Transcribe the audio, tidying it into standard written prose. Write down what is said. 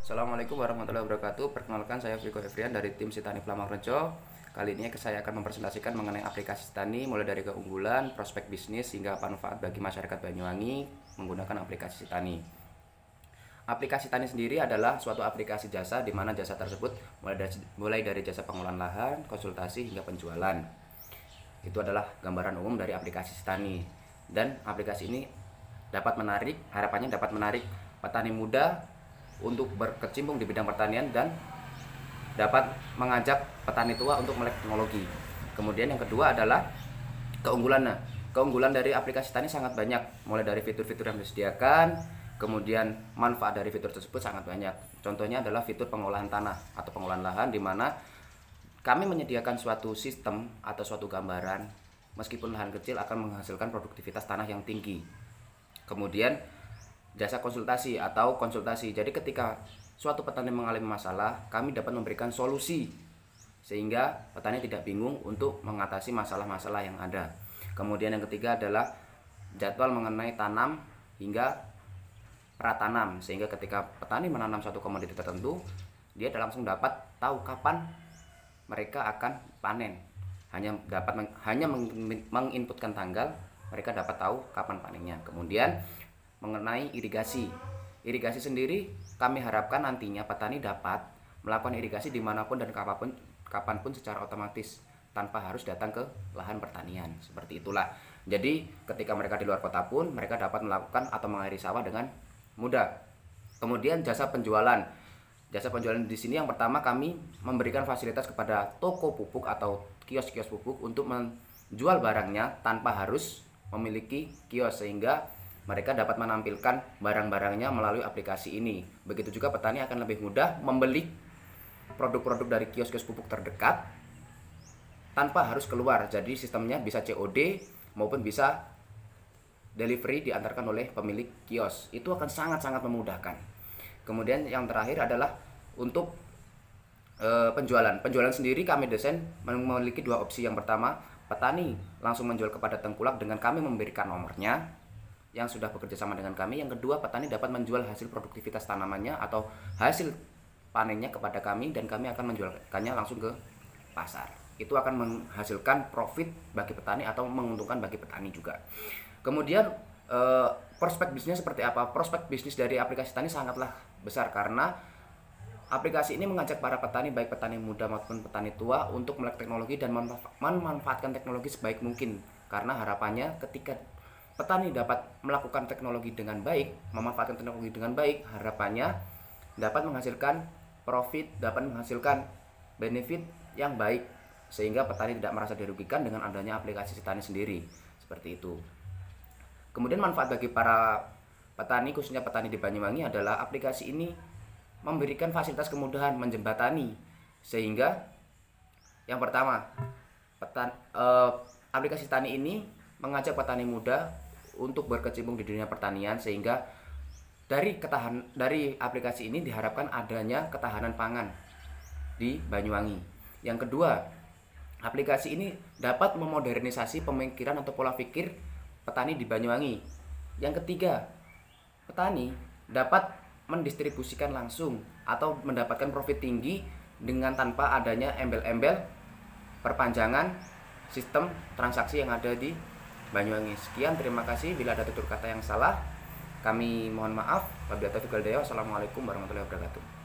Assalamualaikum warahmatullahi wabarakatuh. Perkenalkan, saya Viko Efrian dari tim Sitani Plamang-Rejo. Kali ini saya akan mempresentasikan mengenai aplikasi Sitani, mulai dari keunggulan, prospek bisnis, hingga apa manfaat bagi masyarakat Banyuwangi menggunakan aplikasi Sitani. Aplikasi Sitani sendiri adalah suatu aplikasi jasa di mana jasa tersebut mulai dari jasa pengolahan lahan, konsultasi, hingga penjualan. Itu adalah gambaran umum dari aplikasi Sitani. Dan aplikasi ini harapannya dapat menarik petani muda untuk berkecimpung di bidang pertanian dan dapat mengajak petani tua untuk melek teknologi. Kemudian yang kedua adalah keunggulannya. Keunggulan dari aplikasi Sitani sangat banyak, mulai dari fitur-fitur yang disediakan, kemudian manfaat dari fitur tersebut sangat banyak. Contohnya adalah fitur pengolahan tanah atau pengolahan lahan, di mana kami menyediakan suatu sistem atau suatu gambaran meskipun lahan kecil akan menghasilkan produktivitas tanah yang tinggi. Kemudian jasa konsultasi atau konsultasi. Jadi ketika suatu petani mengalami masalah, kami dapat memberikan solusi sehingga petani tidak bingung untuk mengatasi masalah-masalah yang ada. Kemudian yang ketiga adalah jadwal mengenai tanam hingga pratanam, sehingga ketika petani menanam suatu komoditi tertentu, dia langsung dapat tahu kapan mereka akan panen. Hanya menginputkan tanggal, mereka dapat tahu kapan panennya. Kemudian mengenai irigasi sendiri, kami harapkan nantinya petani dapat melakukan irigasi dimanapun dan kapanpun secara otomatis tanpa harus datang ke lahan pertanian. Seperti itulah. Jadi ketika mereka di luar kota pun mereka dapat melakukan atau mengairi sawah dengan mudah. Kemudian jasa penjualan di sini yang pertama, kami memberikan fasilitas kepada toko pupuk atau kios-kios pupuk untuk menjual barangnya tanpa harus memiliki kios, sehingga mereka dapat menampilkan barang-barangnya melalui aplikasi ini. Begitu juga petani akan lebih mudah membeli produk-produk dari kios-kios pupuk terdekat tanpa harus keluar. Jadi sistemnya bisa COD maupun bisa delivery diantarkan oleh pemilik kios. Itu akan sangat-sangat memudahkan. Kemudian yang terakhir adalah untuk penjualan. Penjualan sendiri kami desain memiliki dua opsi. Yang pertama, petani langsung menjual kepada tengkulak dengan kami memberikan nomornya yang sudah bekerja sama dengan kami. Yang kedua, petani dapat menjual hasil produktivitas tanamannya atau hasil panennya kepada kami dan kami akan menjualkannya langsung ke pasar. Itu akan menghasilkan profit bagi petani atau menguntungkan bagi petani juga. Kemudian prospek bisnisnya seperti apa? Prospek bisnis dari aplikasi Sitani sangatlah besar karena aplikasi ini mengajak para petani, baik petani muda maupun petani tua, untuk melek teknologi dan memanfaatkan teknologi sebaik mungkin. Karena harapannya ketika petani dapat melakukan teknologi dengan baik, memanfaatkan teknologi dengan baik, harapannya dapat menghasilkan profit, dapat menghasilkan benefit yang baik, sehingga petani tidak merasa dirugikan dengan adanya aplikasi Sitani sendiri. Seperti itu. Kemudian manfaat bagi para petani, khususnya petani di Banyuwangi, adalah aplikasi ini memberikan fasilitas kemudahan menjembatani, sehingga yang pertama, aplikasi Sitani ini mengajak petani muda untuk berkecimpung di dunia pertanian, sehingga dari aplikasi ini diharapkan adanya ketahanan pangan di Banyuwangi. Yang kedua, aplikasi ini dapat memodernisasi pemikiran atau pola pikir petani di Banyuwangi. Yang ketiga, petani dapat mendistribusikan langsung atau mendapatkan profit tinggi dengan tanpa adanya embel-embel perpanjangan sistem transaksi yang ada di Banyuwangi. Sekian, terima kasih. Bila ada tutur kata yang salah, kami mohon maaf. Wabillahi taufiq wal hidayah. Wassalamualaikum warahmatullahi wabarakatuh.